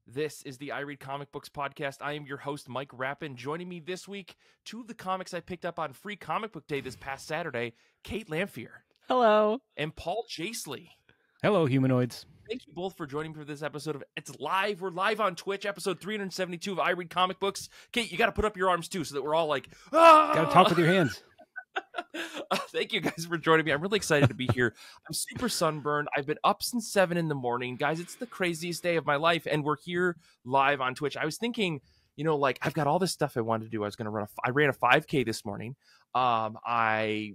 This is the I Read Comic Books podcast. I am your host, Mike Rappin. Joining me this week, two of the comics I picked up on Free Comic Book Day this past Saturday, Kait Lamphere. Hello. And Paul Jasley. Hello, humanoids. Thank you both for joining me for this episode of It's Live. We're live on Twitch, episode 372 of I Read Comic Books. Kait, you got to put up your arms too so that we're all like, ah! Got to talk with your hands. Thank you guys for joining me. I'm really excited to be here. I'm super sunburned. I've been up since 7 in the morning. Guys, it's the craziest day of my life, and we're here live on Twitch. I was thinking, I've got all this stuff I wanted to do. I ran a 5K this morning. My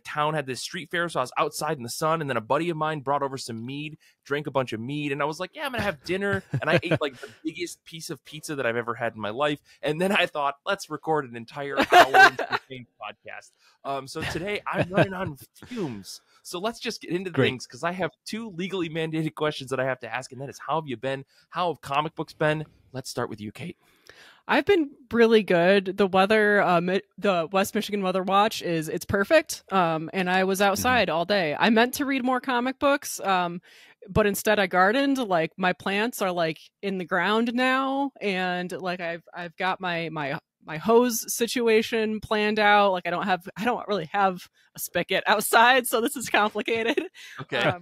town had this street fair, so I was outside in the sun, and then a buddy of mine brought over some mead, drank a bunch of mead, and I was like, yeah, I'm gonna have dinner. And I ate like the biggest piece of pizza that I've ever had in my life. And then I thought, let's record an entire hour podcast. So today I'm running on fumes. So let's just get into things, because I have two legally mandated questions that I have to ask, and that is, how have you been? How have comic books been? Let's start with you, Kait. I've been really good. The weather, the West Michigan Weather Watch it's perfect. And I was outside all day. I meant to read more comic books, but instead I gardened. Like, my plants are like in the ground now, and like I've got my hose situation planned out. Like, I don't really have a spigot outside, so this is complicated. Okay.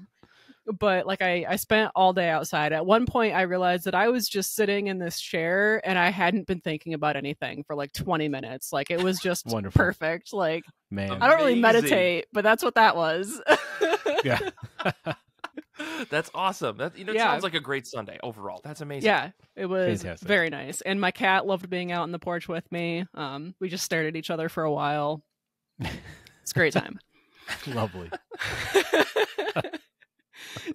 But like I spent all day outside. At one point I realized that I was just sitting in this chair and I hadn't been thinking about anything for like 20 minutes. Like, it was just perfect. Like, man, I don't really meditate, but that's what that was. Yeah. That's awesome. It sounds like a great Sunday overall. That's amazing. Yeah, it was fantastic. Very nice. And my cat loved being out on the porch with me. We just stared at each other for a while. It's a great time. Lovely.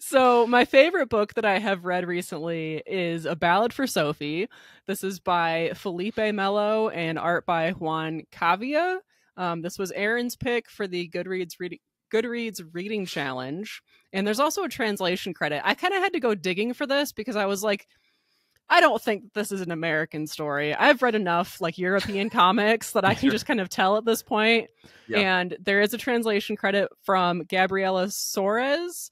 So my favorite book that I have read recently is A Ballad for Sophie. This is by Felipe Melo and art by Juan Cavia. This was Aaron's pick for the Goodreads Reading Challenge. And there's also a translation credit. I kind of had to go digging for this because I was like, I don't think this is an American story. I've read enough like European comics that I can just kind of tell at this point. Yeah. And there is a translation credit from Gabriela Soares.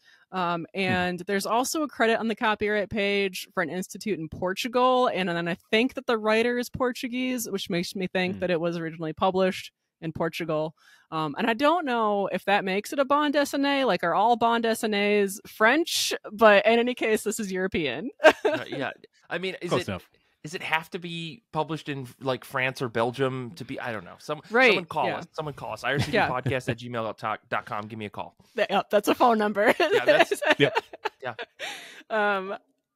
And there's also a credit on the copyright page for an institute in Portugal. And then I think that the writer is Portuguese, which makes me think that it was originally published in Portugal. And I don't know if that makes it a bande dessinée. Like, are all bande dessinées French? But in any case, this is European. Yeah. I mean, does it have to be published in like France or Belgium to be? I don't know. Someone call us. Someone call us. ircdpodcast@gmail.com. Give me a call. Yeah, that's a phone number. Yeah.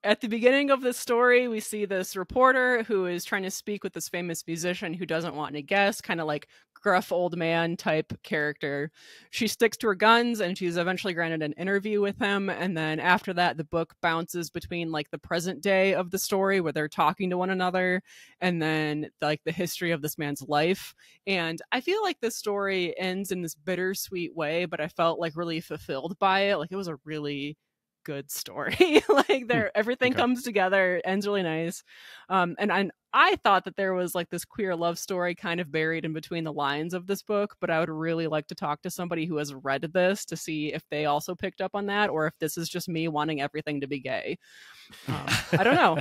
At the beginning of this story, we see this reporter who is trying to speak with this famous musician who doesn't want any guests, kind of like gruff old man type character. She sticks to her guns and she's eventually granted an interview with him. And then after that, the book bounces between like the present day of the story where they're talking to one another, and then like the history of this man's life. And I feel like this story ends in this bittersweet way, but I felt like really fulfilled by it. Like, it was a really good story. Like, everything comes together, ends really nice. And I thought that there was like this queer love story kind of buried in between the lines of this book, but I would really like to talk to somebody who has read this to see if they also picked up on that, or if this is just me wanting everything to be gay. I don't know.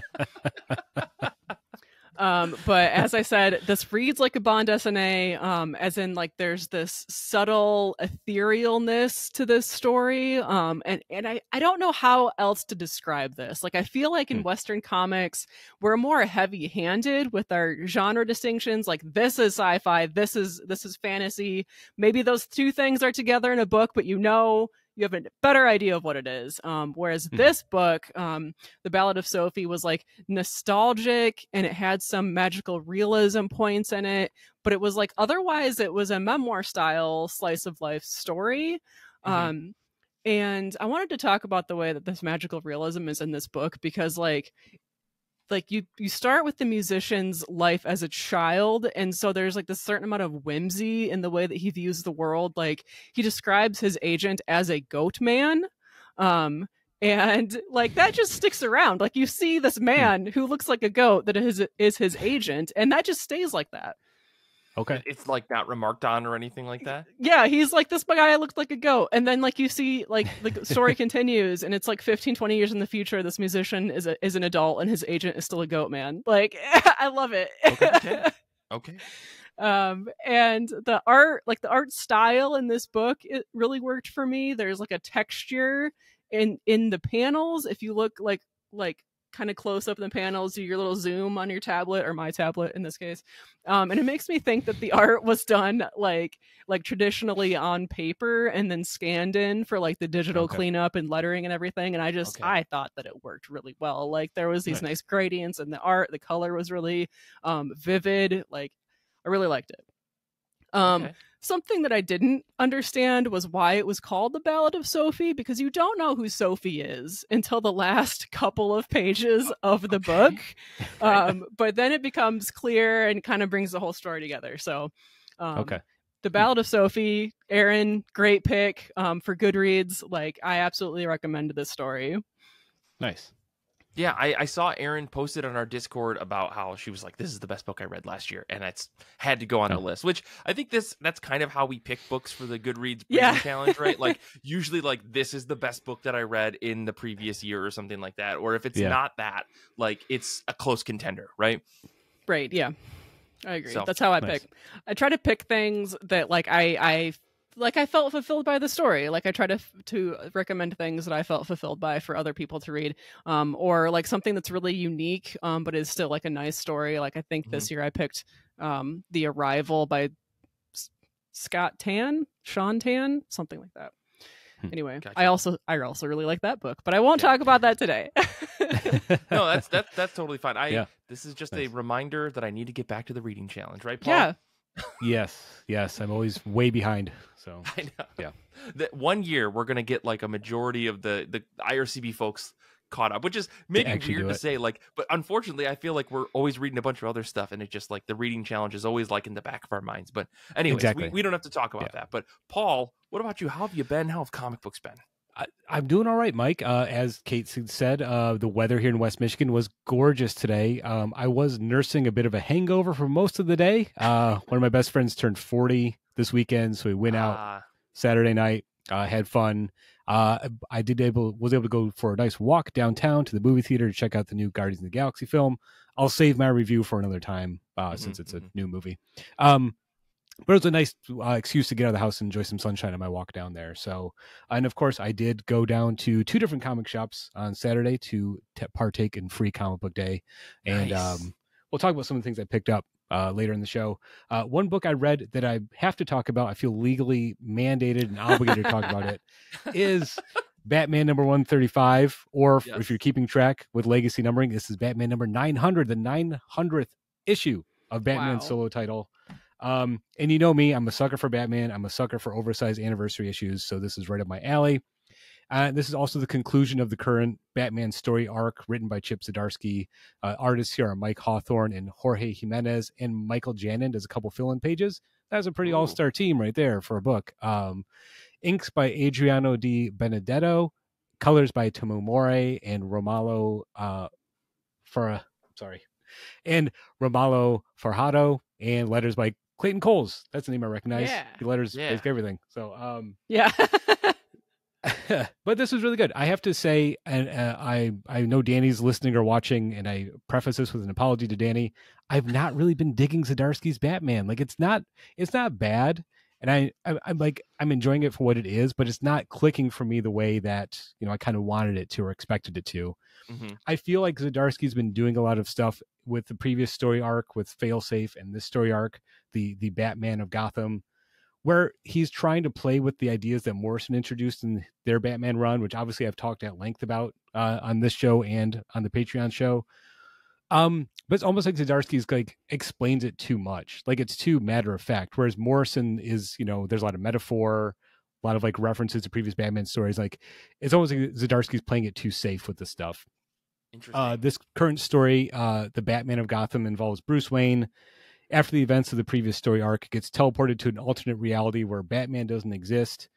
But as I said, this reads like a bande dessinée, as in like there's this subtle etherealness to this story. And I don't know how else to describe this. Like, I feel like in Western comics, we're more heavy-handed with our genre distinctions. Like, this is sci-fi, this is fantasy. Maybe those two things are together in a book, but you have a better idea of what it is. Whereas this book, The Ballad of Sophie, was like nostalgic, and it had some magical realism points in it, but it was like, otherwise it was a memoir style slice of life story. And I wanted to talk about the way that this magical realism is in this book, because like you start with the musician's life as a child, and so there's like this certain amount of whimsy in the way that he views the world. Like, he describes his agent as a goat man, and like that just sticks around. Like, you see this man who looks like a goat that is his agent, and that just stays like that. Okay. It's like not remarked on or anything like that. Yeah, he's like, this guy looked like a goat. And then like you see like the story continues and it's like 15, 20 years in the future, this musician is an adult and his agent is still a goat man. Like I love it. Okay. And the art style in this book, it really worked for me. There's like a texture in the panels. If you look like kind of close up in the panels, do your little zoom on your tablet, or my tablet in this case, and it makes me think that the art was done like traditionally on paper and then scanned in for like the digital cleanup and lettering and everything. And I thought that it worked really well. Like there was these nice gradients in the art. The color was really vivid. Like I really liked it. Something that I didn't understand was why it was called The Ballad of Sophie, because you don't know who Sophie is until the last couple of pages of the book. But then it becomes clear and kind of brings the whole story together. So, The Ballad of Sophie, Aaron, great pick for Goodreads. Like, I absolutely recommend this story. Nice. Yeah, I saw Erin posted on our Discord about how she was like, this is the best book I read last year. And it's had to go on the list, which I think that's kind of how we pick books for the Goodreads reading challenge, right? Like usually like this is the best book that I read in the previous year or something like that. Or if it's not that, like it's a close contender, right? Right, yeah. I agree. So, that's how I pick. I try to pick things that like I felt fulfilled by the story. Like I try to recommend things that I felt fulfilled by for other people to read, or like something that's really unique, but is still like a nice story. Like I think this year I picked The Arrival by Sean Tan, something like that. Anyway, gotcha. I also really like that book, but I won't talk about that today. No, that's totally fine. This is just a reminder that I need to get back to the reading challenge, right, Paul? Yeah. Yes. I'm always way behind. So I know. Yeah. That 1 year we're gonna get like a majority of the IRCB folks caught up, which is maybe weird to say, like, but unfortunately I feel like we're always reading a bunch of other stuff and it's just like the reading challenge is always like in the back of our minds. But anyways, we don't have to talk about that. But Paul, what about you? How have you been? How have comic books been? I'm doing all right, Mike. As Kait said, the weather here in West Michigan was gorgeous today. I was nursing a bit of a hangover for most of the day. One of my best friends turned 40 this weekend, so we went out Saturday night, had fun. I was able to go for a nice walk downtown to the movie theater to check out the new Guardians of the Galaxy film. I'll save my review for another time since it's a new movie. But it was a nice excuse to get out of the house and enjoy some sunshine on my walk down there. So, and of course, I did go down to 2 different comic shops on Saturday to partake in Free Comic Book Day. And we'll talk about some of the things I picked up later in the show. One book I read that I have to talk about, I feel legally mandated and obligated to talk about it, is Batman number 135. Or if you're keeping track with legacy numbering, this is Batman number 900, the 900th issue of Batman's solo title. And you know me, I'm a sucker for Batman. I'm a sucker for oversized anniversary issues. So this is right up my alley. This is also the conclusion of the current Batman story arc written by Chip Zdarsky. Artists here are Mike Hawthorne and Jorge Jimenez, and Michael Janin does a couple fill-in pages. That's a pretty all-star team right there for a book. Inks by Adriano Di Benedetto, colors by Tomo More and Romalo Farhado, and letters by Clayton Coles. That's the name I recognize. Yeah. The letters make everything. So, but this was really good. I have to say, and I know Danny's listening or watching, and I preface this with an apology to Danny. I've not really been digging Zdarsky's Batman. Like it's not bad, and I'm enjoying it for what it is, but it's not clicking for me the way that I kind of wanted it to or expected it to. Mm-hmm. I feel like Zdarsky's been doing a lot of stuff with the previous story arc with Failsafe and this story arc, the Batman of Gotham, where he's trying to play with the ideas that Morrison introduced in their Batman run, which obviously I've talked at length about on this show and on the Patreon show. But it's almost like Zdarsky's like explains it too much. Like it's too matter of fact. Whereas Morrison is, there's a lot of metaphor, a lot of like references to previous Batman stories. Like it's almost like Zdarsky's playing it too safe with this stuff. Interesting. This current story, the Batman of Gotham, involves Bruce Wayne. After the events of the previous story arc, gets teleported to an alternate reality where Batman doesn't exist.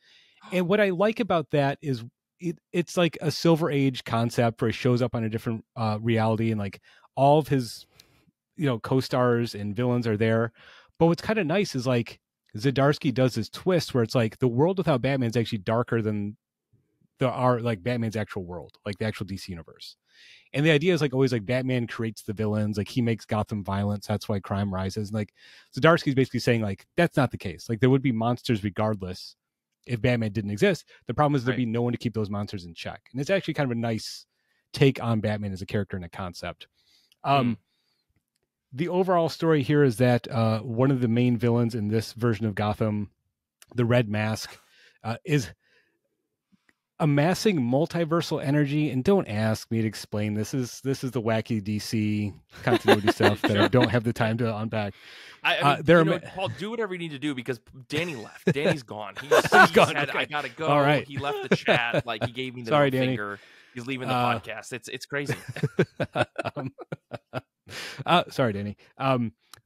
And what I like about that is it's like a Silver Age concept where he shows up on a different reality, and like all of his co-stars and villains are there, But what's kind of nice is like Zdarsky does this twist where it's like the world without Batman is actually darker than like Batman's actual world, like the actual DC universe. And the idea is like always like Batman creates the villains, like he makes Gotham violence, that's why crime rises. And like Zdarsky's basically saying like that's not the case. Like there would be monsters regardless if Batman didn't exist. The problem is there'd be no one to keep those monsters in check. And it's actually kind of a nice take on Batman as a character and a concept. The overall story here is that one of the main villains in this version of Gotham, the Red Mask, is amassing multiversal energy. And don't ask me to explain this is the wacky DC continuity stuff that I don't have the time to unpack. I mean, Paul, do whatever you need to do because Danny left. Danny's gone. He's gone. Said, okay. I gotta go. All right. He left the chat. Like he gave me the Sorry, middle Danny. finger. He's leaving the podcast. It's crazy. Sorry, Danny.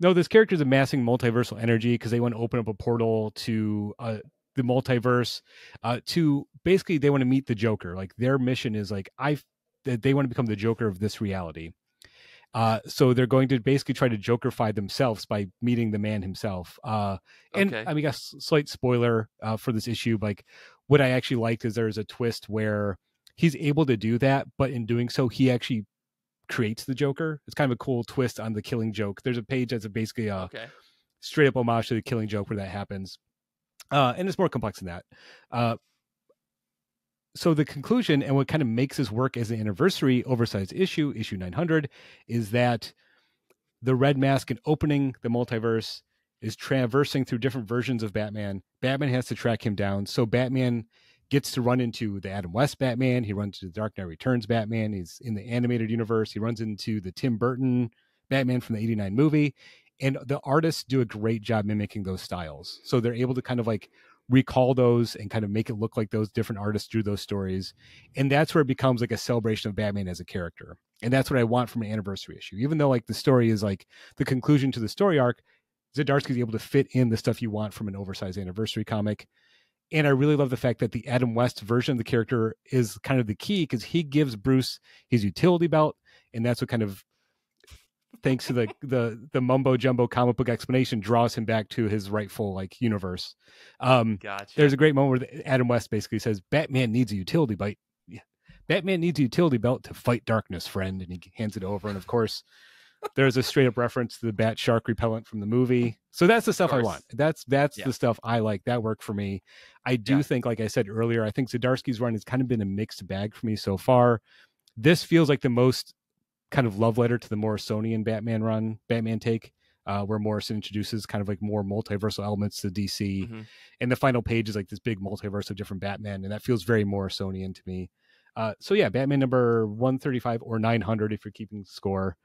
No, this character is amassing multiversal energy because they want to open up a portal to the multiverse. To basically, they want to meet the Joker. Like their mission is like they want to become the Joker of this reality. So they're going to basically try to Jokerify themselves by meeting the man himself. And I mean, I guess slight spoiler for this issue. Like what I actually liked is there's a twist where he's able to do that, but in doing so, he actually creates the Joker. It's kind of a cool twist on the Killing Joke. There's a page that's basically a straight up homage to the Killing Joke where that happens. And it's more complex than that. So the conclusion and what kind of makes this work as an anniversary oversized issue 900, is that the Red Mask in opening the multiverse is traversing through different versions of Batman. Batman has to track him down. So Batman gets to run into the Adam West Batman. He runs into the Dark Knight Returns Batman. He's in the animated universe. He runs into the Tim Burton Batman from the 89 movie. And the artists do a great job mimicking those styles. So they're able to kind of like recall those and kind of make it look like those different artists drew those stories. And that's where it becomes like a celebration of Batman as a character. And that's what I want from an anniversary issue. Even though like the story is like the conclusion to the story arc, Zdarsky's able to fit in the stuff you want from an oversized anniversary comic. And I really love the fact that the Adam West version of the character is kind of the key because he gives Bruce his utility belt. And that's what kind of, thanks to the mumbo jumbo comic book explanation, draws him back to his rightful like universe. Gotcha. There's a great moment where Adam West basically says, Batman needs a utility belt. Batman needs a utility belt to fight darkness, friend. And he hands it over. And of course, there's a straight up reference to the bat shark repellent from the movie. So that's the stuff I want. That's the stuff I like. That worked for me. I do think, like I said earlier, I think Zdarsky's run has kind of been a mixed bag for me so far. This feels like the most kind of love letter to the Morrisonian Batman take, where Morrison introduces kind of like more multiversal elements to DC. Mm-hmm. And the final page is like this big multiverse of different Batman. And that feels very Morrisonian to me. So yeah, Batman number 135 or 900, if you're keeping score.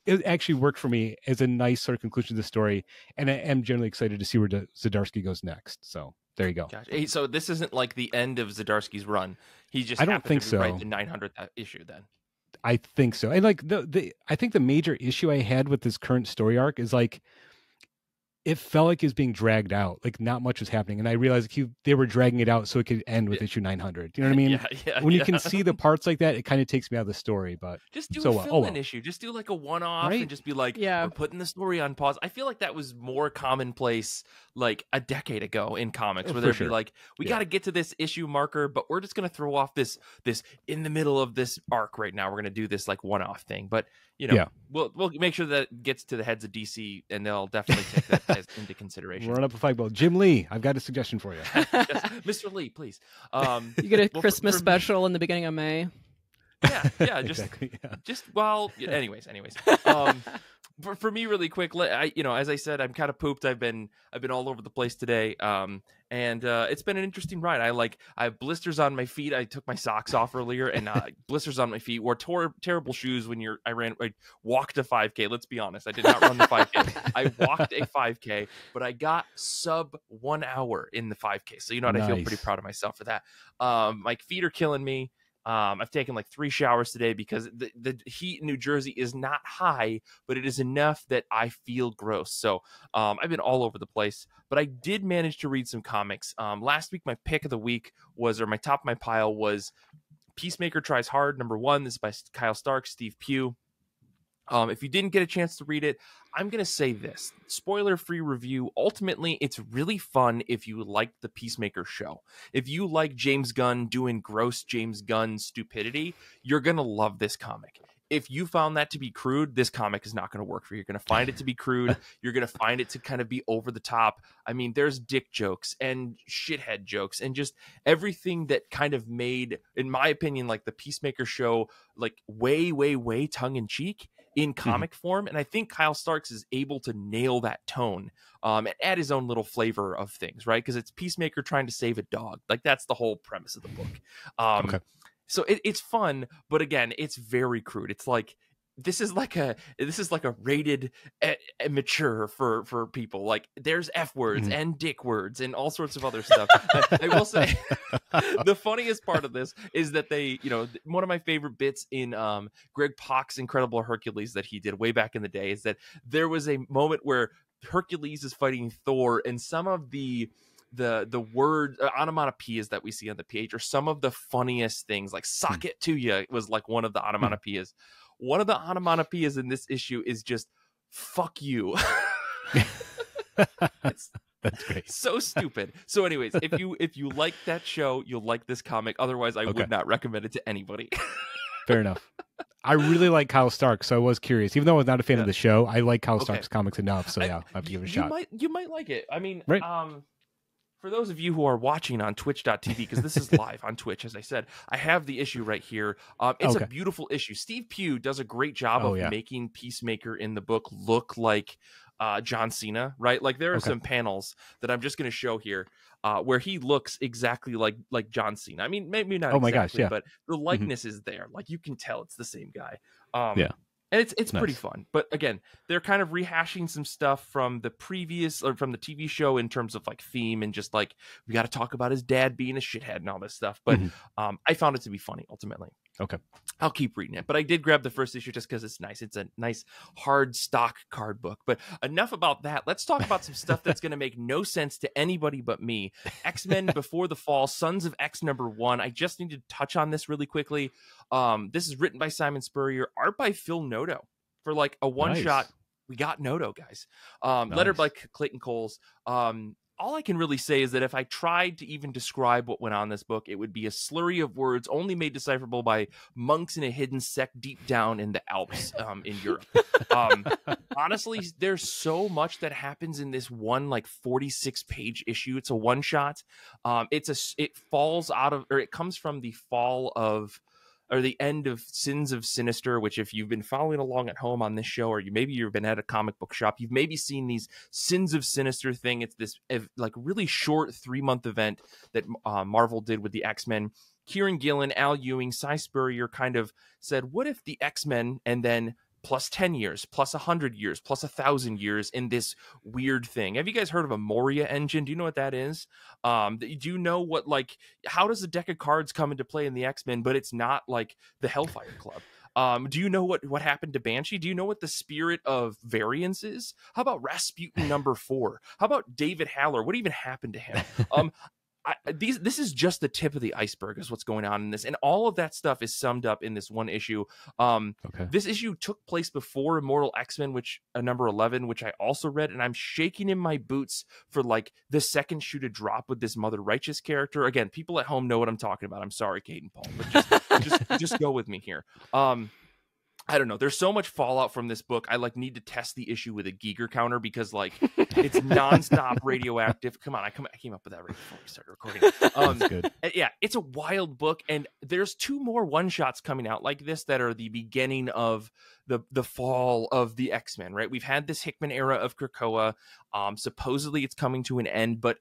It actually worked for me as a nice sort of conclusion to the story, and I am generally excited to see where Zdarsky goes next. So there you go. Gotcha. Hey, so this isn't like the end of Zdarsky's run. He just I don't think so. Right, the 900th issue then. I think so. And like I think the major issue I had with this current story arc is like it felt like it's being dragged out. Like not much was happening. And I realized they were dragging it out so it could end with issue 900. You know what I mean? When you can see the parts like that, it kind of takes me out of the story. But just do a fill-in issue. Just do like a one-off and just be like, we're putting the story on pause. I feel like that was more commonplace like a decade ago in comics where there'd be like, we got to get to this issue marker, but we're just going to throw off this in the middle of this arc right now. We're going to do this like one-off thing. But you know, we'll make sure that it gets to the heads of DC, and they'll definitely take that into consideration. Run up a fight ball. Jim Lee, I've got a suggestion for you. Yes, Mr. Lee, please. You get a Christmas special in the beginning of May. Yeah, anyways. For me, really quick, as I said, I'm kind of pooped. I've been all over the place today, and it's been an interesting ride. I have blisters on my feet. I took my socks off earlier, and blisters on my feet. Wore terrible shoes when I walked a 5K. Let's be honest, I did not run the 5K. I walked a 5K, but I got sub 1 hour in the 5K. So you know what? I feel pretty proud of myself for that. My feet are killing me. I've taken like 3 showers today because the heat in New Jersey is not high, but it is enough that I feel gross. So I've been all over the place, but I did manage to read some comics. Last week, my pick of the week my top of my pile was Peacemaker Tries Hard, #1. This is by Kyle Stark, Steve Pugh. If you didn't get a chance to read it, I'm going to say this. Spoiler-free review. Ultimately, it's really fun if you like the Peacemaker show. If you like James Gunn doing gross James Gunn stupidity, you're going to love this comic. If you found that to be crude, this comic is not going to work for you. You're going to find it to be crude. You're going to find it to kind of be over the top. I mean, there's dick jokes and shithead jokes and just everything that kind of made, in my opinion, like the Peacemaker show, like way, way, way tongue-in-cheek in comic form. And I think Kyle Starks is able to nail that tone and add his own little flavor of things, right? Because it's Peacemaker trying to save a dog. Like, that's the whole premise of the book. Okay. So it's fun, but again, it's very crude. It's like this is like a rated mature for people. Like, there's F words and dick words and all sorts of other stuff. I will say the funniest part of this is that they, one of my favorite bits in Greg Pak's Incredible Hercules that he did way back in the day is that there was a moment where Hercules is fighting Thor, and some of the word onomatopoeias that we see on the page are some of the funniest things. Like sock it to you was like one of the onomatopoeias. One of the onomatopoeias in this issue is just fuck you. That's great. So stupid. So anyways, if you like that show, you'll like this comic. Otherwise, I would not recommend it to anybody. Fair enough. I really like Kyle Starks, so I was curious. Even though I was not a fan of the show, I like Kyle Starks comics enough, so yeah, I have to give it a shot. You might like it. I mean, right. For those of you who are watching on twitch.tv, because this is live on Twitch, as I said, I have the issue right here. It's a beautiful issue. Steve Pugh does a great job of making Peacemaker in the book look like John Cena, right? Like, there are some panels that I'm just going to show here where he looks exactly like John Cena. I mean, maybe not exactly, but the likeness is there. Like, you can tell it's the same guy. And it's nice. Pretty fun. But again, they're kind of rehashing some stuff from the previous, or from the TV show, in terms of like theme and just like, we got to talk about his dad being a shithead and all this stuff. But I found it to be funny ultimately. Okay. I'll keep reading it. But I did grab the first issue just because it's nice. It's a nice hard stock card book. But enough about that. Let's talk about some stuff that's going to make no sense to anybody but me. X-Men Before the Fall, Sons of X #1. I just need to touch on this really quickly. This is written by Simon Spurrier, art by Phil Noto. For like a one-shot, we got Noto, guys. Letter by Clayton Coles. All I can really say is that if I tried to even describe what went on in this book, it would be a slurry of words only made decipherable by monks in a hidden sect deep down in the Alps in Europe. Honestly, there's so much that happens in this one like 46-page issue. It's a one-shot. It falls out of, or it comes from the fall of, or the end of Sins of Sinister, which if you've been following along at home on this show, or maybe you've been at a comic book shop, you've maybe seen these Sins of Sinister thing. It's this like really short 3-month event that Marvel did with the X-Men. Kieran Gillen, Al Ewing, Cy Spurrier kind of said, what if the X-Men and then plus 10 years, plus 100 years, plus 1,000 years in this weird thing? Have you guys heard of a Moria engine? Do you know what that is? Do you know what, like, how does a deck of cards come into play in the X-Men, but it's not like the Hellfire Club? Do you know what happened to Banshee? Do you know what the spirit of variance is? How about Rasputin #4? How about David Haller? What even happened to him? This is just the tip of the iceberg is what's going on in this, and all of that stuff is summed up in this one issue. This issue took place before Immortal X-Men, which #11, which I also read, and I'm shaking in my boots for like the second shoe to drop with this Mother Righteous character. Again, people at home know what I'm talking about. I'm sorry, Kait and Paul, but just go with me here. I don't know. There's so much fallout from this book. I like need to test the issue with a Geiger counter because like it's nonstop radioactive. Come on, I came up with that right before we started recording. That's good. Yeah, it's a wild book, and there's 2 more one-shots coming out like this that are the beginning of the fall of the X-Men. Right? We've had this Hickman era of Krakoa. Supposedly it's coming to an end, but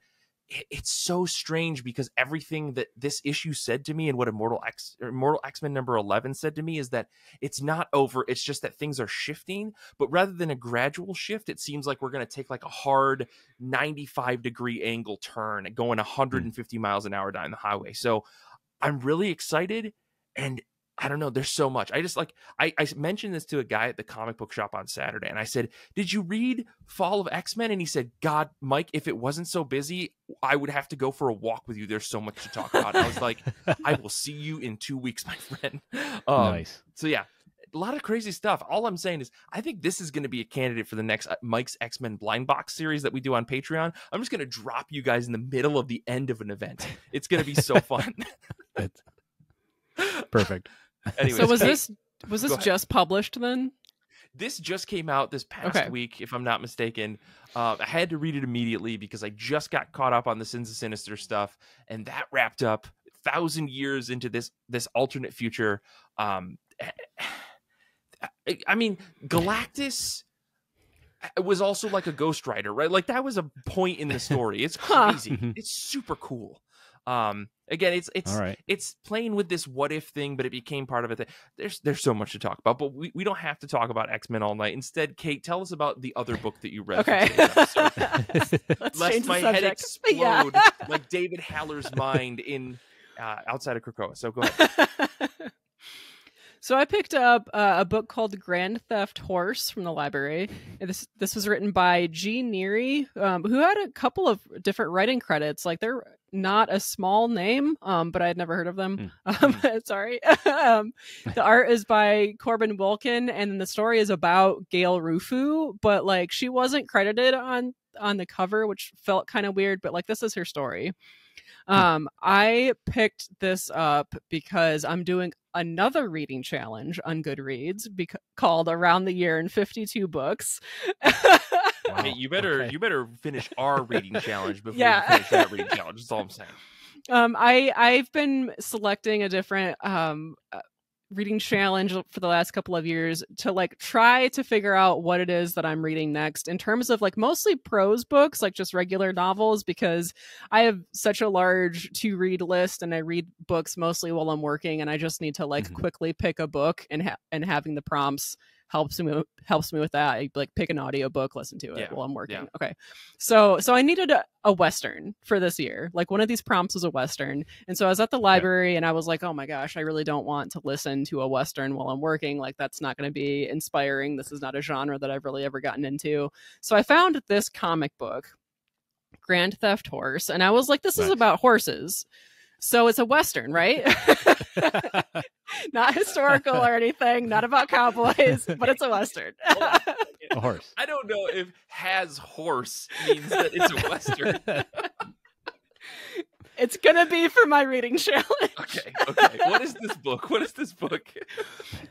it's so strange because everything that this issue said to me and what Immortal X-Men #11 said to me is that it's not over. It's just that things are shifting, but rather than a gradual shift, it seems like we're going to take like a hard 95-degree angle turn going 150 miles an hour down the highway. So I'm really excited, and I don't know. There's so much. I just like, I mentioned this to a guy at the comic book shop on Saturday, and I said, did you read Fall of X-Men? And he said, God, Mike, if it wasn't so busy, I would have to go for a walk with you. There's so much to talk about. And I was like, I will see you in 2 weeks, my friend. Nice. So yeah, a lot of crazy stuff. All I'm saying is I think this is going to be a candidate for the next Mike's X-Men Blind Box series that we do on Patreon. I'm just going to drop you guys in the middle of the end of an event. It's going to be so fun. That's perfect. Anyways, So was this just published then? This just came out this past week, if I'm not mistaken. I had to read it immediately because I just got caught up on the Sins of Sinister stuff, and that wrapped up 1,000 years into this alternate future. I mean, Galactus was also like a ghostwriter, right? Like that was a point in the story. It's crazy. It's super cool. Again, it's playing with this what if thing, but it became part of it. There's so much to talk about, but we don't have to talk about X-Men all night. Instead, Kait, tell us about the other book that you read. Okay. Lest my head explode like David Haller's mind in outside of Krakoa. So go ahead. So I picked up a book called Grand Theft Horse from the library. And this was written by G. Neary, who had a couple of different writing credits. Like they're not a small name, but I had never heard of them. Sorry. The art is by Corbin Wilkin, and then the story is about Gail Rufu, but like she wasn't credited on the cover, which felt kind of weird, but like this is her story. I picked this up because I'm doing another reading challenge on Goodreads called Around the Year in 52 Books. Wow. Hey, you better finish our reading challenge before you finish that reading challenge. That's all I'm saying. I've been selecting a different reading challenge for the last couple of years to like try to figure out what it is that I'm reading next in terms of like mostly prose books, like just regular novels, because I have such a large to read list and I read books mostly while I'm working, and I just need to like quickly pick a book, and having the prompts helps me with that. I like pick an audiobook, listen to it while I'm working. Yeah. Okay. So I needed a Western for this year. Like one of these prompts was a Western. And so I was at the library and I was like, oh my gosh, I really don't want to listen to a Western while I'm working. Like that's not going to be inspiring. This is not a genre that I've really ever gotten into. So I found this comic book, Grand Theft Horse. And I was like, this is about horses. So it's a Western, right? Not historical or anything, not about cowboys, but it's a Western. A horse. I don't know if has horse means that it's a Western. It's going to be for my reading challenge. Okay. What is this book?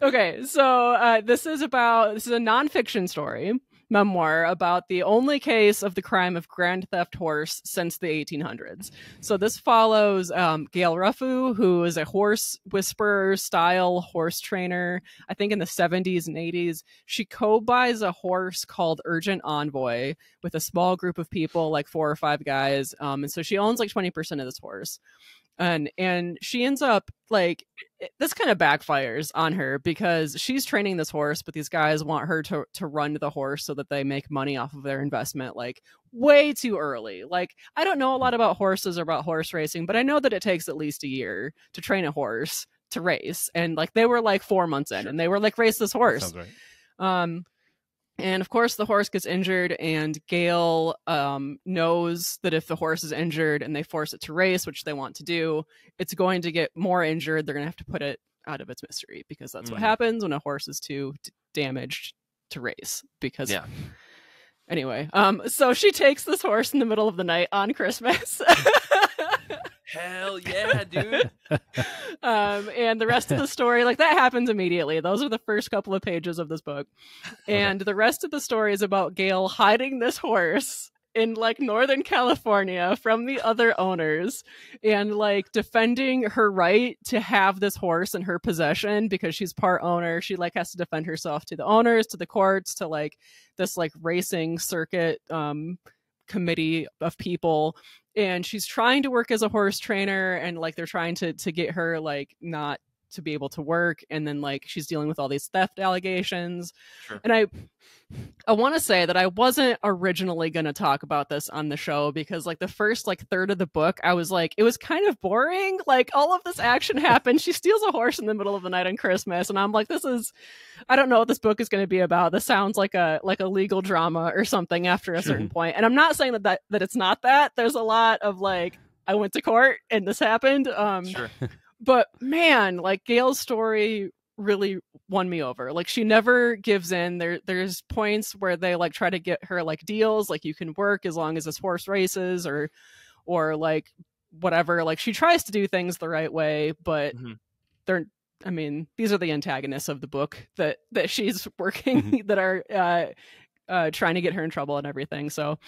Okay, so this is a nonfiction story. Memoir about the only case of the crime of Grand Theft Horse since the 1800s. So this follows Gail Rufu, who is a horse whisperer style horse trainer. I think in the 70s and 80s, she co-buys a horse called Urgent Envoy with a small group of people, like 4 or 5 guys. And so she owns like 20% of this horse. And she ends up like this kind of backfires on her because she's training this horse, but these guys want her to run the horse so that they make money off of their investment like way too early. Like I don't know a lot about horses or about horse racing, but I know that it takes at least a year to train a horse to race. And like they were like 4 months in and they were like, race this horse. That sounds right. And of course, the horse gets injured, and Gail knows that if the horse is injured and they force it to race, which they want to do, it's going to get more injured. They're going to have to put it out of its misery because that's what happens when a horse is too damaged to race. Because anyway, so she takes this horse in the middle of the night on Christmas. Hell yeah, dude. And the rest of the story, like that happens immediately. Those are the first couple of pages of this book. And the rest of the story is about Gail hiding this horse in like Northern California from the other owners and like defending her right to have this horse in her possession because she's part owner. She like has to defend herself to the owners, to the courts, to like this like racing circuit committee of people. And she's trying to work as a horse trainer, and like they're trying to get her like not to be able to work, and then like she's dealing with all these theft allegations. Sure. And I want to say that I wasn't originally going to talk about this on the show because like the first like third of the book I was like, it was kind of boring. Like all of this action happened. She steals a horse in the middle of the night on Christmas, and I'm like, I don't know what this book is going to be about. This sounds like a legal drama or something after a certain point. And I'm not saying that it's not that. There's a lot of like, I went to court and this happened. But man, like Gail's story really won me over. Like, she never gives in. There's points where they like try to get her like deals, like you can work as long as this horse races, or like whatever. Like, she tries to do things the right way, but they're, I mean, these are the antagonists of the book that she's working that are trying to get her in trouble and everything. So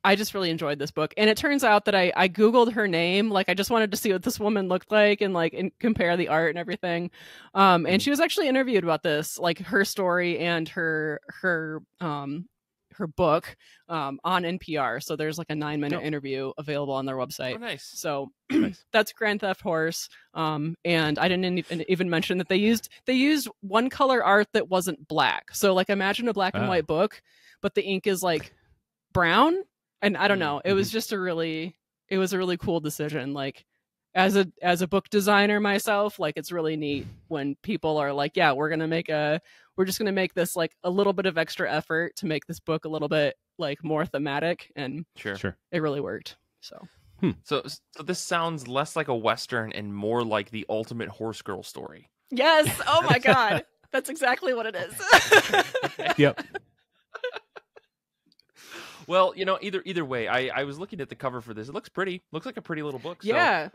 I just really enjoyed this book. And it turns out that I Googled her name. Like, I just wanted to see what this woman looked like and like compare the art and everything. And she was actually interviewed about this, like her story and her book on NPR. So there's like a 9-minute interview available on their website. Oh, nice. So that's Grand Theft Horse. And I didn't even mention that they used one color art that wasn't black. So like, imagine a black and white book, but the ink is like brown. And I don't know, it was just a really cool decision. Like, as a book designer myself, like, it's really neat when people are like, yeah, we're just gonna make this like a little bit of extra effort to make this book a little bit like more thematic, and sure, it really worked. So so this sounds less like a Western and more like the ultimate horse girl story. Yes. Oh my God, that's exactly what it is. Yep. Well, you know, either way, I was looking at the cover for this. It looks pretty. Looks like a pretty little book. So, yeah.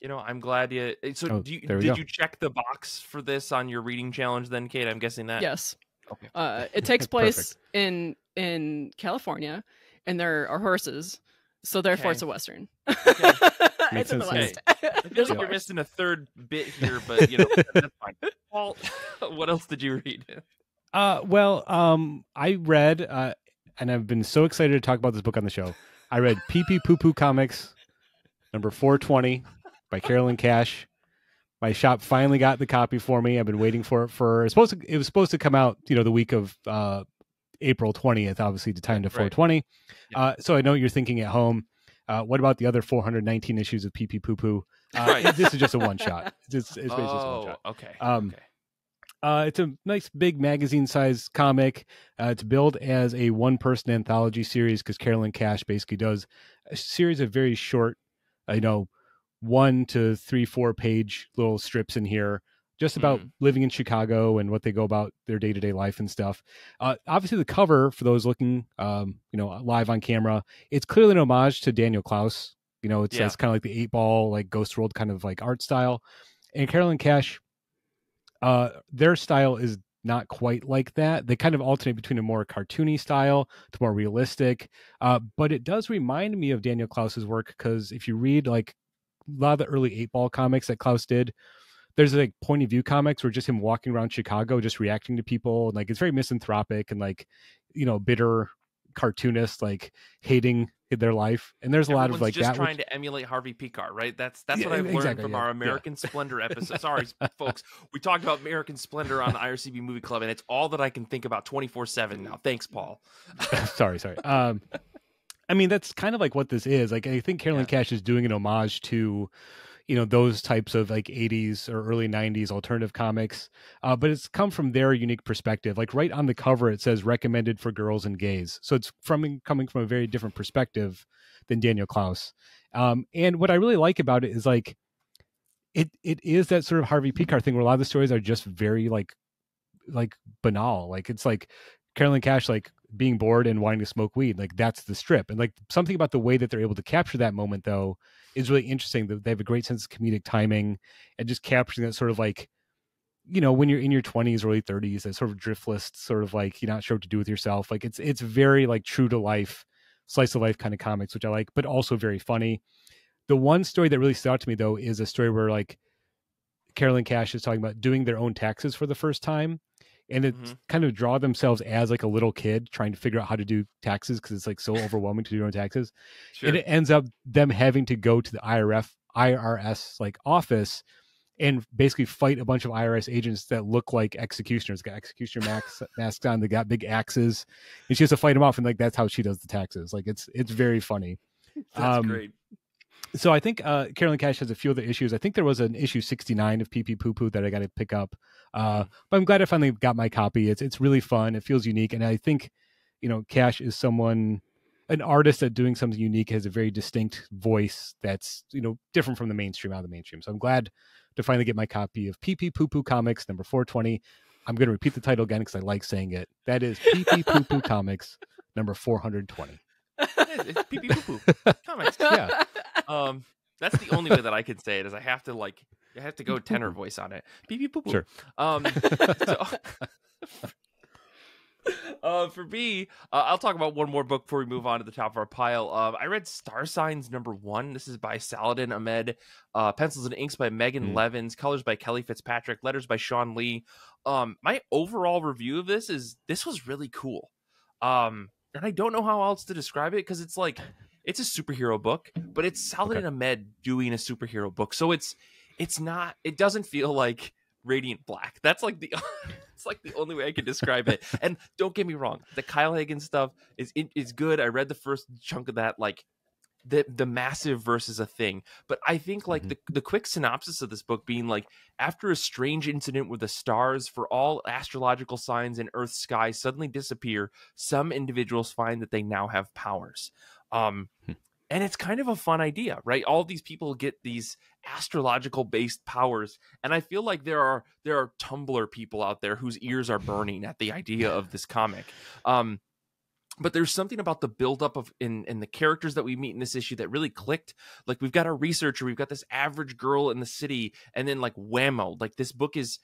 You know, I'm glad you. So, did you check the box for this on your reading challenge then, Kate? I'm guessing that. Yes. Okay. It takes place in California, and there are horses, so therefore it's a Western. Okay. It's in the West. I feel like you're missing a third bit here, but you know, that's fine. Paul, what else did you read? I read, and I've been so excited to talk about this book on the show. I read Pee Poo Poo Comics, number 420 by Carolyn Cash. My shop finally got the copy for me. I've been waiting for it it was supposed to come out, you know, the week of April 20th, obviously, to time to 420. Yeah. So I know you're thinking at home, what about the other 419 issues of Pee Poo Poo? This is just a one shot. It's basically just a one shot. Okay. It's a nice big magazine size comic. It's billed as a one-person anthology series because Carolyn Cash basically does a series of very short, 1 to 3-4 page little strips in here, just about living in Chicago and what they go about their day-to-day life and stuff. Obviously, the cover, for those looking, live on camera, it's clearly an homage to Daniel Klaus. You know, it's kind of like the 8-ball, like Ghost World kind of like art style. And Carolyn Cash, their style is not quite like that. They kind of alternate between a more cartoony style to more realistic. But it does remind me of Daniel Klaus's work, because if you read like a lot of the early 8-ball comics that Klaus did, there's like point of view comics where just him walking around Chicago, just reacting to people. And like, it's very misanthropic and like, bitter cartoonist, like hating their life. And there's a lot of like just that trying to emulate Harvey Pekar, right? That's what I've learned from our American Splendor episode. Sorry, folks, we talked about American Splendor on the IRCB Movie Club, and it's all that I can think about 24/7 now. Thanks, Paul. sorry. I mean, that's kind of like what this is. Like, I think Carolyn Cash is doing an homage to, those types of like 80s or early 90s alternative comics. But it's come from their unique perspective. Like right on the cover, it says recommended for girls and gays. So it's coming from a very different perspective than Daniel Klaus. And what I really like about it is like, it is that sort of Harvey Pekar thing where a lot of the stories are just very like banal. Like, it's like Carolyn Cash, like being bored and wanting to smoke weed. Like, that's the strip. And like something about the way that they're able to capture that moment though is really interesting. That they have a great sense of comedic timing and just capturing that sort of like, when you're in your 20s, early 30s, that sort of driftless, sort of like, you're not sure what to do with yourself. Like it's very like true to life, slice of life kind of comics, which I like, but also very funny. The one story that really stood out to me though is a story where like Carolyn Cash is talking about doing their own taxes for the first time. And it's kind of draw themselves as like a little kid trying to figure out how to do taxes, because it's like so overwhelming to do your own taxes. Sure. And it ends up them having to go to the IRS like office and basically fight a bunch of IRS agents that look like executioners. Got executioner masks on, they got big axes, and she has to fight them off. And like that's how she does the taxes. Like it's very funny. That's great. So I think Carolyn Cash has a few other issues. I think there was an issue 69 of Pee Poo Poo that I got to pick up. But I'm glad I finally got my copy. It's really fun. It feels unique. And I think, Cash is someone, an artist that doing something unique has a very distinct voice that's, different from the mainstream, out of the mainstream. So I'm glad to finally get my copy of Pee Poo Poo Comics number 420. I'm going to repeat the title again because I like saying it. That is Pee Poo Poo Comics number 420. It's Pee Poo Poo Comics. Yeah. That's the only way that I can say it is I have to go tenor voice on it. Pee Poo Poo. Sure. For me, I'll talk about one more book before we move on to the top of our pile. I read Starsigns #1. This is by Saladin Ahmed. Pencils and inks by Megan Levins. Colors by Kelly Fitzpatrick. Letters by Sean Lee. My overall review of this was really cool. And I don't know how else to describe it because it's like it's a superhero book, but it's Saladin Ahmed doing a superhero book. So it doesn't feel like Radiant Black. That's like it's like the only way I can describe it. And don't get me wrong, the Kyle Higgins stuff is good. I read the first chunk of that, like the massive versus a thing. But I think like the quick synopsis of this book being like, after a strange incident where the stars for all astrological signs in Earth's sky suddenly disappear, some individuals find that they now have powers. And it's kind of a fun idea, right? All these people get these astrological based powers. And I feel like there are Tumblr people out there whose ears are burning at the idea of this comic. But there's something about the buildup of in the characters that we meet in this issue that really clicked. Like, we've got a researcher, we've got this average girl in the city, and then like whammo, like this book is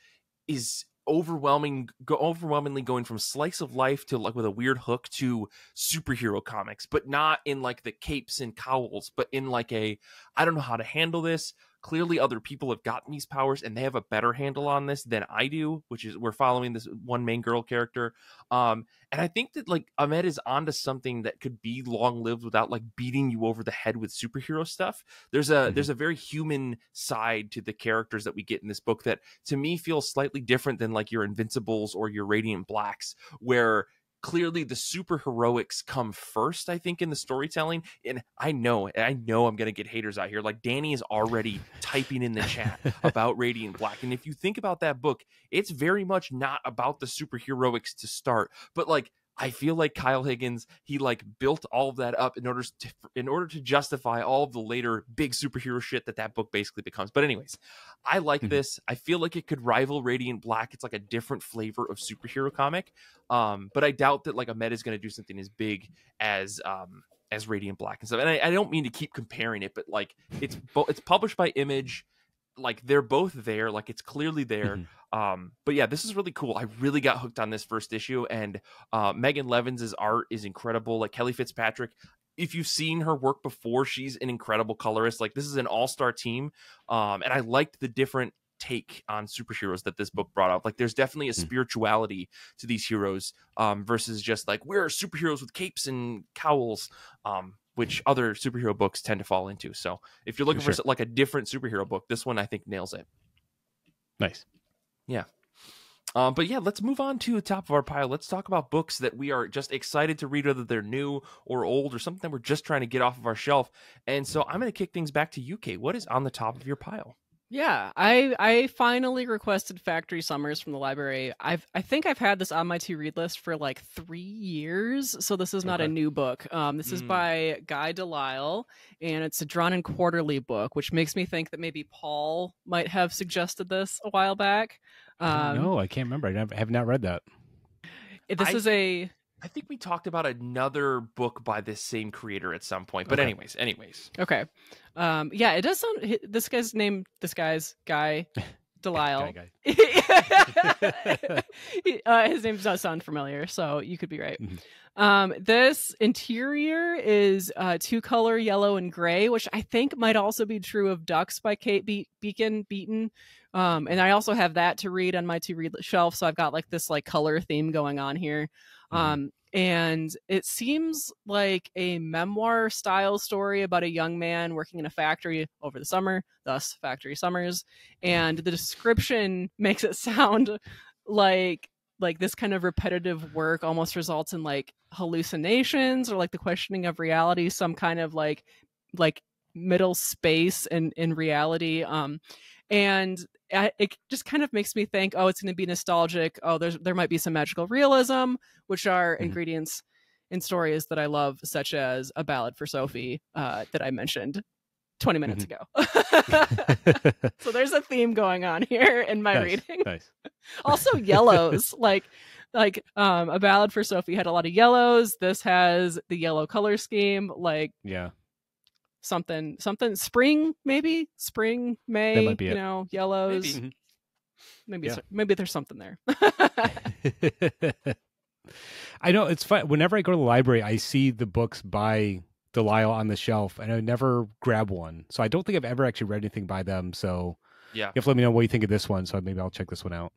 overwhelmingly going from slice of life to like with a weird hook to superhero comics, but not in like the capes and cowls, but in like I don't know how to handle this. Clearly other people have gotten these powers and they have a better handle on this than I do, which is we're following this one main girl character. And I think that like Ahmed is onto something that could be long lived without like beating you over the head with superhero stuff. There's a very human side to the characters that we get in this book that to me feels slightly different than like your Invincibles or your Radiant Blacks, where clearly the super heroics come first, I think, in the storytelling. And I know I'm going to get haters out here. Like Danny is already typing in the chat about Radiant Black. And if you think about that book, it's very much not about the super heroics to start, but like, I feel like Kyle Higgins, he like built all of that up in order to justify all of the later big superhero shit that book basically becomes. But anyways, I like this. I feel like it could rival Radiant Black. It's like a different flavor of superhero comic. But I doubt that like Ahmed is going to do something as big as Radiant Black and stuff. And I don't mean to keep comparing it, but like it's published by Image. Like they're both there, like it's clearly there. But yeah, this is really cool. I really got hooked on this first issue, and Megan Levins' art is incredible. Like Kelly Fitzpatrick, if you've seen her work before, she's an incredible colorist. Like this is an all-star team. And I liked the different take on superheroes that this book brought up. Like there's definitely a spirituality to these heroes versus just like we're superheroes with capes and cowls, which other superhero books tend to fall into. So if you're looking for like a different superhero book, this one I think nails it. Nice. Yeah. But yeah, let's move on to the top of our pile. Let's talk about books that we are just excited to read, whether they're new or old or something that we're just trying to get off of our shelf. And so I'm going to kick things back to you, Kait. What is on the top of your pile? Yeah, I finally requested Factory Summers from the library. I think I've had this on my to-read list for like 3 years, so this is not a new book. This is by Guy Delisle, and it's a drawn and quarterly book, which makes me think that maybe Paul might have suggested this a while back. No, I can't remember. I have not read that. I think we talked about another book by this same creator at some point. But anyways. Okay. Yeah, it does sound... This guy's Guy Delisle. His name does sound familiar, so you could be right. This interior is two-color yellow and gray, which I think might also be true of Ducks by Kate Beaton. And I also have that to read on my to-read shelf, so I've got like this like color theme going on here. And it seems like a memoir style story about a young man working in a factory over the summer, thus Factory Summers. And the description makes it sound like this kind of repetitive work almost results in like hallucinations or like the questioning of reality, some kind of like middle space in reality. And it just kind of makes me think, oh, it's going to be nostalgic. Oh, there might be some magical realism, which are ingredients in stories that I love, such as A Ballad for Sophie that I mentioned 20 minutes ago. So there's a theme going on here in my reading. Nice. Also yellows, like A Ballad for Sophie had a lot of yellows. This has the yellow color scheme, like something spring, maybe spring, May, that might be yellows. Maybe there's something there. I know it's fun. Whenever I go to the library, I see the books by Delisle on the shelf, and I never grab one. So I don't think I've ever actually read anything by them. So you have to let me know what you think of this one. So maybe I'll check this one out.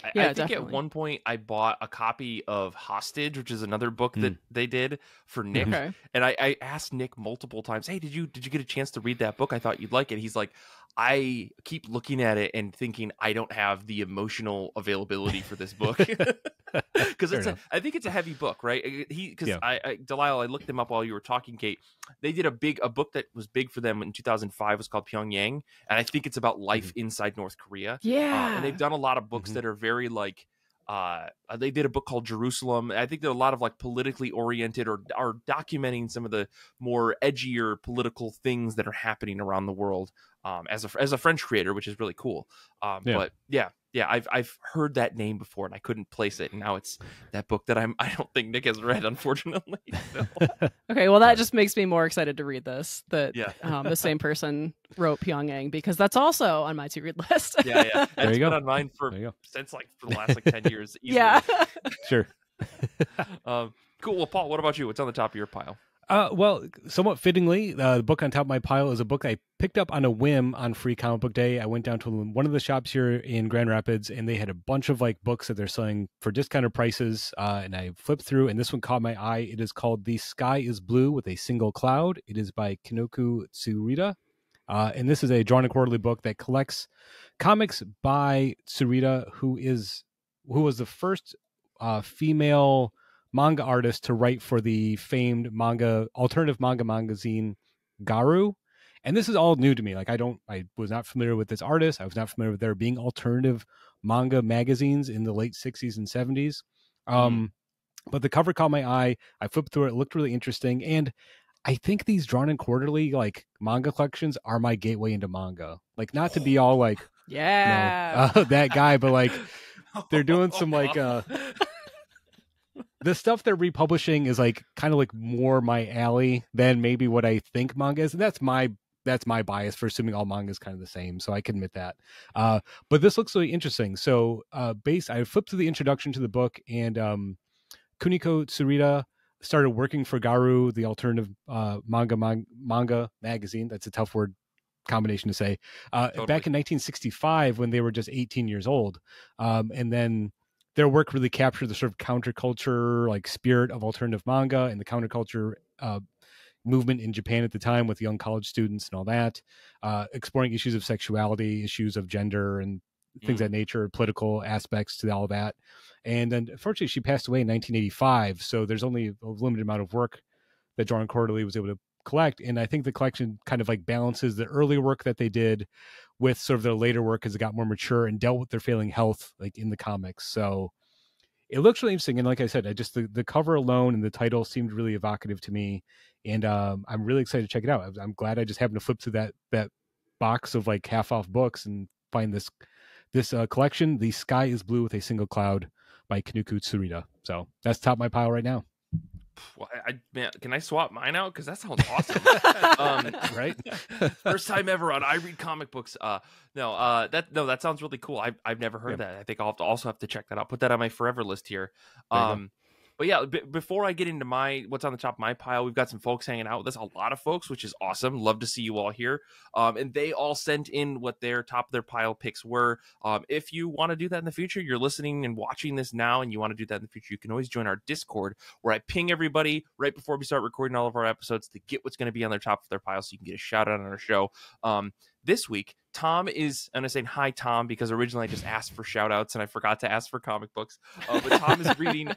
I think definitely. At one point I bought a copy of Hostage, which is another book that they did for Nick. Okay. And I asked Nick multiple times, hey, did you get a chance to read that book? I thought you'd like it. He's like, I keep looking at it and thinking I don't have the emotional availability for this book. Because I think it's a heavy book, right? Delisle, I looked them up while you were talking, Kate. They did a book that was big for them in 2005 was called Pyongyang, and I think it's about life inside North Korea. Yeah, and they've done a lot of books that are very like. They did a book called Jerusalem. I think there are a lot of like politically oriented or are documenting some of the more edgier political things that are happening around the world. As a French creator, which is really cool. But I've heard that name before and I couldn't place it. And now it's that book that I don't think Nick has read, unfortunately. Okay, well that just makes me more excited to read this. That the same person wrote Pyongyang, because that's also on my to read list. There you go. Been on mine for the last 10 years. Easily. Yeah, sure. Cool. Well, Paul, what about you? What's on the top of your pile? Well, somewhat fittingly, the book on top of my pile is a book I picked up on a whim on Free Comic Book Day. I went down to one of the shops here in Grand Rapids, and they had a bunch of like books that they're selling for discounted prices. And I flipped through, and this one caught my eye. It is called "The Sky Is Blue with a Single Cloud." It is by Kinoku Tsurita, and this is a drawn and quarterly book that collects comics by Tsurita, who was the first female manga artist to write for the famed alternative manga magazine Garu. And this is all new to me. Like I was not familiar with this artist. I was not familiar with there being alternative manga magazines in the late 60s and 70s. But the cover caught my eye. I flipped through it. It looked really interesting. And I think these drawn and quarterly like manga collections are my gateway into manga. Like not to be all like, that guy, but like they're doing some like, the stuff they're republishing is like kind of like more my alley than maybe what I think manga is. And that's my bias for assuming all manga is kind of the same. So I can admit that. But this looks really interesting. So I flipped to the introduction to the book, and Kuniko Tsurita started working for Garu, the alternative manga magazine. That's a tough word combination to say. Totally. Back in 1965 when they were just 18 years old. And then their work really captured the sort of counterculture, like spirit of alternative manga and the counterculture movement in Japan at the time with young college students and all that, exploring issues of sexuality, issues of gender and things of that nature, political aspects to all that. And then unfortunately she passed away in 1985. So there's only a limited amount of work that Drawn Quarterly was able to collect. And I think the collection kind of like balances the early work that they did with sort of their later work as it got more mature and dealt with their failing health, like in the comics. So it looks really interesting. And like I said, the cover alone and the title seemed really evocative to me. And I'm really excited to check it out. I'm glad I just happened to flip through that box of like half off books and find this collection, The Sky Is Blue with a Single Cloud by Kinoku Tsurita. So that's top of my pile right now. Well, man, can I swap mine out? Because that sounds awesome. Right? First time ever on I Read Comic Books. That sounds really cool. I've never heard that. I think I'll have to check that out. Put that on my forever list here. But yeah, before I get into what's on the top of my pile, we've got some folks hanging out with us, a lot of folks, which is awesome. Love to see you all here. And they all sent in what their top of their pile picks were. If you want to do that in the future, you're listening and watching this now, and you want to do that in the future, you can always join our Discord, where I ping everybody right before we start recording all of our episodes to get what's going to be on their top of their pile, so you can get a shout out on our show. This week, Tom is, and I'm saying hi, Tom, because originally I just asked for shout outs and I forgot to ask for comic books. But Tom is reading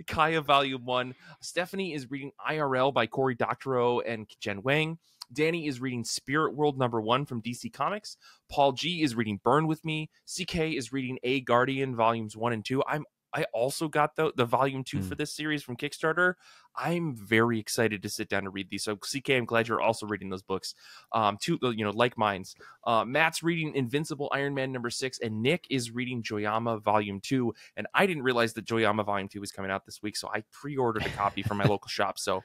Kaya Volume 1. Stephanie is reading IRL by Cory Doctorow and Jen Wang. Danny is reading Spirit World #1 from DC Comics. Paul G is reading Burn With Me. CK is reading A Guardian Volumes 1 and 2. I'm I also got the volume 2 for this series from Kickstarter. I'm very excited to sit down and read these. So CK, I'm glad you're also reading those books. Two, like mine's. Matt's reading Invincible Iron Man #6, and Nick is reading Joyama Volume 2. And I didn't realize that Joyama Volume 2 was coming out this week, so I pre-ordered a copy from my local shop. So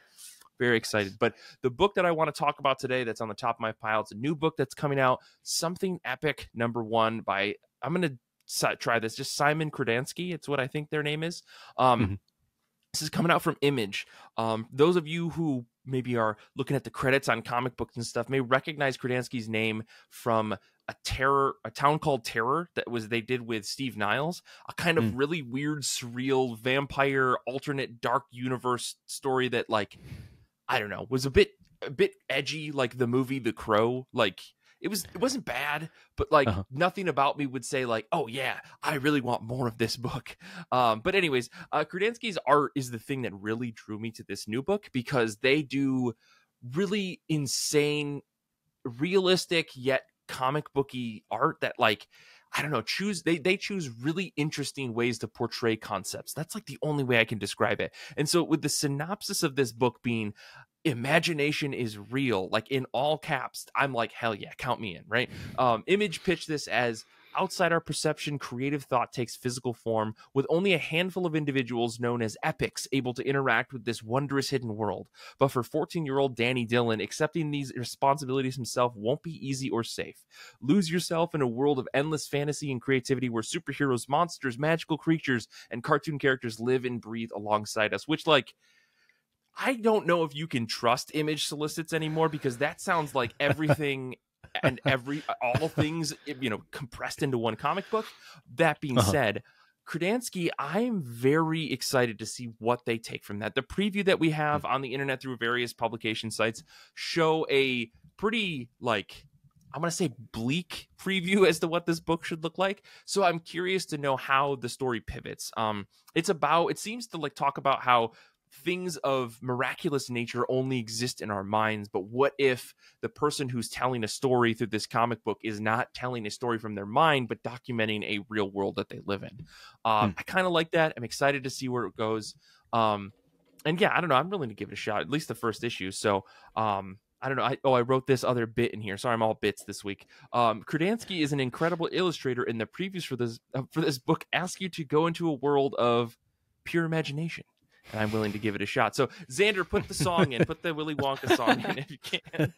very excited. But the book that I want to talk about today that's on the top of my pile, it's a new book that's coming out, Something Epic #1 by, I'm going to try this, just Simon Krasinski. It's what I think their name is. This is coming out from Image. Those of you who maybe are looking at the credits on comic books and stuff may recognize Krasinski's name from a town called Terror they did with Steve Niles, a kind of really weird, surreal vampire alternate dark universe story that, like, I don't know, was a bit edgy, like the movie The Crow. Like, it wasn't bad, but like nothing about me would say like, oh yeah, I really want more of this book. But anyways, Krasinski's art is the thing that really drew me to this new book, because they do really insane, realistic yet comic booky art that, like, I don't know, they choose really interesting ways to portray concepts. That's like the only way I can describe it. And so with the synopsis of this book being imagination is real, like in all caps, I'm like, hell yeah, count me in, right? Image pitched this as outside our perception, creative thought takes physical form, with only a handful of individuals known as epics able to interact with this wondrous hidden world. But for 14-year-old Danny Dillon, accepting these responsibilities himself won't be easy or safe. Lose yourself in a world of endless fantasy and creativity where superheroes, monsters, magical creatures, and cartoon characters live and breathe alongside us, which, like, I don't know if you can trust Image solicits anymore, because that sounds like everything and all things, compressed into one comic book. That being said, Krasinski, I'm very excited to see what they take from that. The preview that we have on the internet through various publication sites show a pretty, like, I'm going to say bleak preview as to what this book should look like. So I'm curious to know how the story pivots. It seems to like talk about how things of miraculous nature only exist in our minds, but what if the person who's telling a story through this comic book is not telling a story from their mind, but documenting a real world that they live in? I kind of like that. I'm excited to see where it goes. And yeah, I don't know, I'm willing to give it a shot, at least the first issue. So I don't know. I wrote this other bit in here. Sorry, I'm all bits this week. Krasinski is an incredible illustrator, and the previews for this book ask you to go into a world of pure imagination. And I'm willing to give it a shot. So, Xander, put the song in. Put the Willy Wonka song in if you can.